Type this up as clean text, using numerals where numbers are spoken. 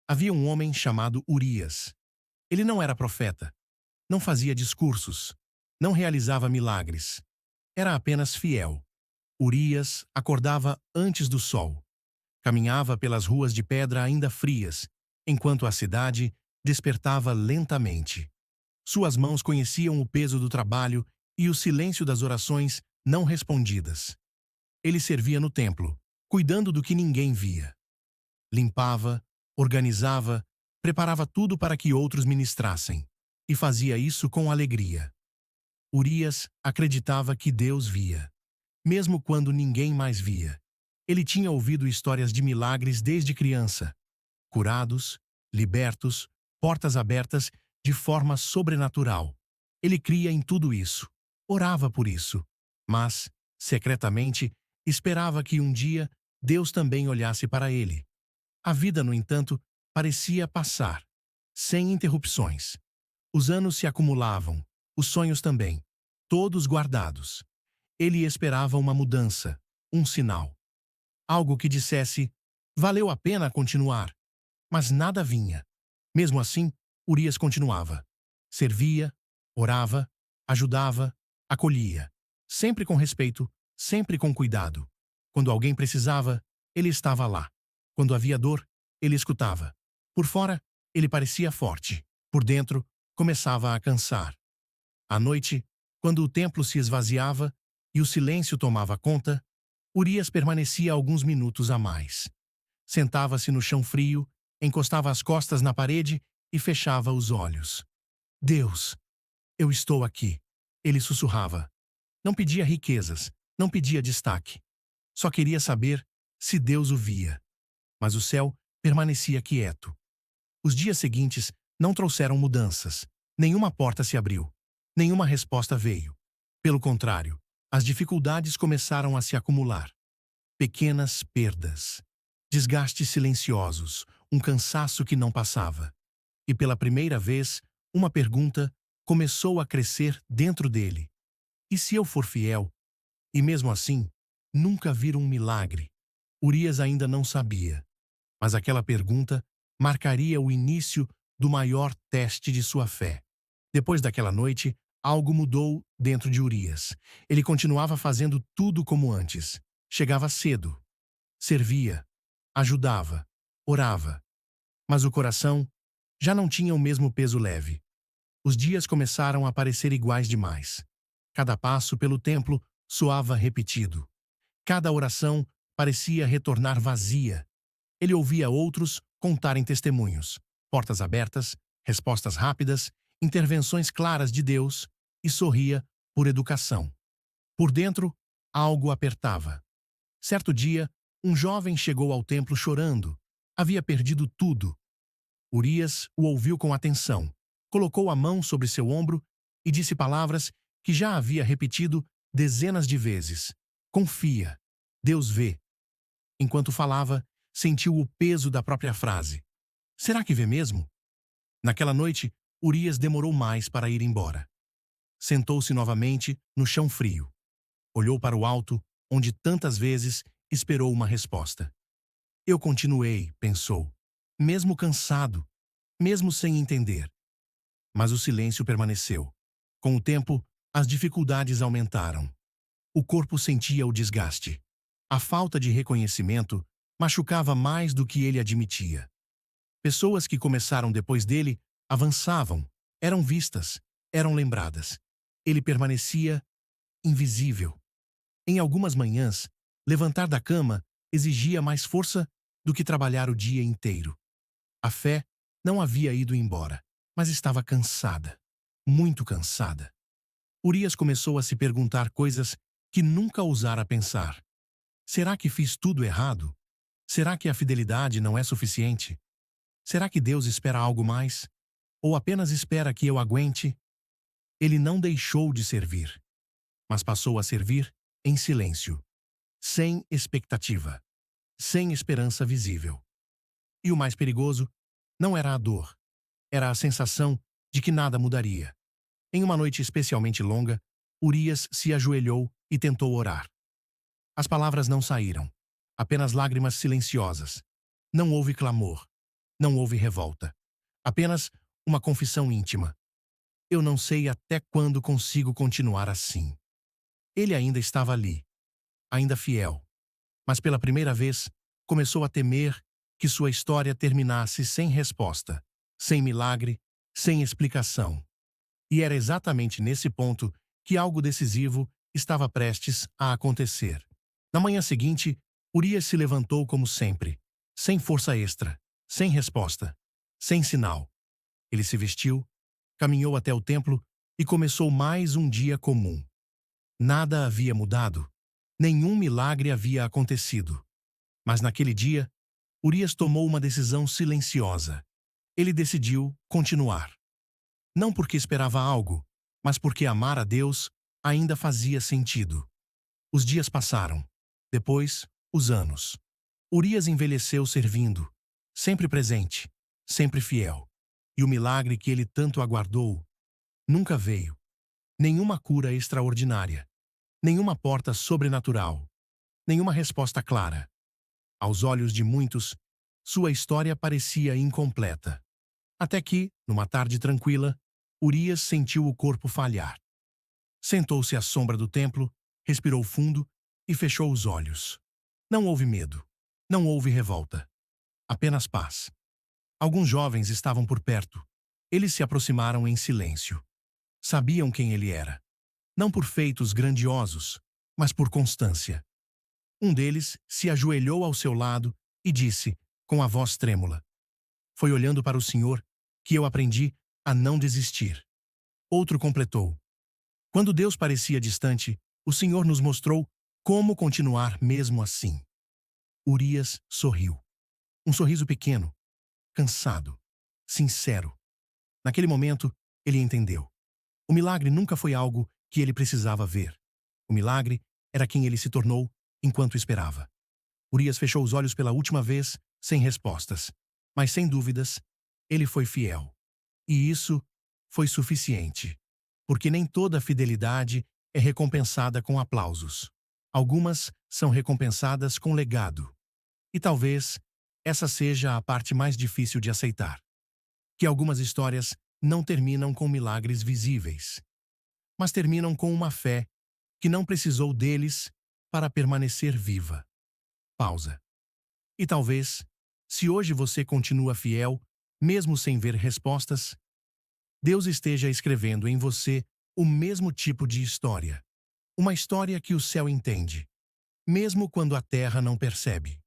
Havia um homem chamado Urias. Ele não era profeta, não fazia discursos, não realizava milagres. Era apenas fiel. Urias acordava antes do sol. Caminhava pelas ruas de pedra ainda frias, enquanto a cidade despertava lentamente. Suas mãos conheciam o peso do trabalho e o silêncio das orações não respondidas. Ele servia no templo, cuidando do que ninguém via. Limpava, organizava, preparava tudo para que outros ministrassem, e fazia isso com alegria. Urias acreditava que Deus via, mesmo quando ninguém mais via. Ele tinha ouvido histórias de milagres desde criança. Curados, libertos, portas abertas de forma sobrenatural. Ele cria em tudo isso. Orava por isso. Mas, secretamente, esperava que um dia Deus também olhasse para ele. A vida, no entanto, parecia passar, sem interrupções. Os anos se acumulavam, os sonhos também, todos guardados. Ele esperava uma mudança, um sinal. Algo que dissesse, valeu a pena continuar. Mas nada vinha. Mesmo assim, Urias continuava. Servia, orava, ajudava, acolhia. Sempre com respeito, sempre com cuidado. Quando alguém precisava, ele estava lá. Quando havia dor, ele escutava. Por fora, ele parecia forte. Por dentro, começava a cansar. À noite, quando o templo se esvaziava e o silêncio tomava conta, Urias permanecia alguns minutos a mais. Sentava-se no chão frio, encostava as costas na parede e fechava os olhos. Deus, eu estou aqui. Ele sussurrava. Não pedia riquezas, não pedia destaque. Só queria saber se Deus o via. Mas o céu permanecia quieto. Os dias seguintes não trouxeram mudanças. Nenhuma porta se abriu. Nenhuma resposta veio. Pelo contrário, as dificuldades começaram a se acumular. Pequenas perdas. Desgastes silenciosos, um cansaço que não passava. E pela primeira vez, uma pergunta começou a crescer dentro dele. E se eu for fiel? E mesmo assim, nunca vir um milagre? Urias ainda não sabia. Mas aquela pergunta marcaria o início do maior teste de sua fé. Depois daquela noite, algo mudou dentro de Urias. Ele continuava fazendo tudo como antes. Chegava cedo. Servia. Ajudava. Orava. Mas o coração já não tinha o mesmo peso leve. Os dias começaram a parecer iguais demais. Cada passo pelo templo soava repetido. Cada oração parecia retornar vazia. Ele ouvia outros contarem testemunhos, portas abertas, respostas rápidas, intervenções claras de Deus, e sorria por educação. Por dentro, algo apertava. Certo dia, um jovem chegou ao templo chorando. Havia perdido tudo. Urias o ouviu com atenção, colocou a mão sobre seu ombro e disse palavras que já havia repetido dezenas de vezes. Confia. Deus vê. Enquanto falava, sentiu o peso da própria frase. Será que vê mesmo? Naquela noite, Urias demorou mais para ir embora. Sentou-se novamente no chão frio. Olhou para o alto, onde tantas vezes esperou uma resposta. Eu continuei, pensou, mesmo cansado, mesmo sem entender. Mas o silêncio permaneceu. Com o tempo, as dificuldades aumentaram. O corpo sentia o desgaste. A falta de reconhecimento machucava mais do que ele admitia. Pessoas que começaram depois dele avançavam, eram vistas, eram lembradas. Ele permanecia invisível. Em algumas manhãs, levantar da cama exigia mais força do que trabalhar o dia inteiro. A fé não havia ido embora, mas estava cansada, muito cansada. Urias começou a se perguntar coisas que nunca ousara pensar. Será que fiz tudo errado? Será que a fidelidade não é suficiente? Será que Deus espera algo mais? Ou apenas espera que eu aguente? Ele não deixou de servir, mas passou a servir em silêncio, sem expectativa, sem esperança visível. E o mais perigoso não era a dor, era a sensação de que nada mudaria. Em uma noite especialmente longa, Urias se ajoelhou e tentou orar. As palavras não saíram, apenas lágrimas silenciosas. Não houve clamor, Não houve revolta. Apenas uma confissão íntima. Eu não sei até quando consigo continuar assim. Ele ainda estava ali, ainda fiel, mas pela primeira vez começou a temer que sua história terminasse sem resposta, sem milagre, sem explicação. E era exatamente nesse ponto que algo decisivo estava prestes a acontecer. Na manhã seguinte, Urias se levantou como sempre, sem força extra, sem resposta, sem sinal. Ele se vestiu, caminhou até o templo e começou mais um dia comum. Nada havia mudado. Nenhum milagre havia acontecido. Mas naquele dia, Urias tomou uma decisão silenciosa. Ele decidiu continuar. Não porque esperava algo, mas porque amar a Deus ainda fazia sentido. Os dias passaram. Depois, os anos. Urias envelheceu servindo, sempre presente, sempre fiel. E o milagre que ele tanto aguardou nunca veio. Nenhuma cura extraordinária, nenhuma porta sobrenatural, nenhuma resposta clara. Aos olhos de muitos, sua história parecia incompleta. Até que, numa tarde tranquila, Urias sentiu o corpo falhar. Sentou-se à sombra do templo, respirou fundo e fechou os olhos. Não houve medo, não houve revolta, apenas paz. Alguns jovens estavam por perto. Eles se aproximaram em silêncio. Sabiam quem ele era. Não por feitos grandiosos, mas por constância. Um deles se ajoelhou ao seu lado e disse, com a voz trêmula: "Foi olhando para o Senhor que eu aprendi a não desistir." Outro completou: "Quando Deus parecia distante, o Senhor nos mostrou como continuar mesmo assim." Urias sorriu. Um sorriso pequeno, cansado, sincero. Naquele momento, ele entendeu. O milagre nunca foi algo que ele precisava ver. O milagre era quem ele se tornou enquanto esperava. Urias fechou os olhos pela última vez, sem respostas. Mas, sem dúvidas, ele foi fiel. E isso foi suficiente. Porque nem toda fidelidade é recompensada com aplausos. Algumas são recompensadas com legado. E talvez essa seja a parte mais difícil de aceitar. Que algumas histórias não terminam com milagres visíveis, mas terminam com uma fé que não precisou deles para permanecer viva. Pausa. E talvez, se hoje você continua fiel, mesmo sem ver respostas, Deus esteja escrevendo em você o mesmo tipo de história. Uma história que o céu entende, mesmo quando a terra não percebe.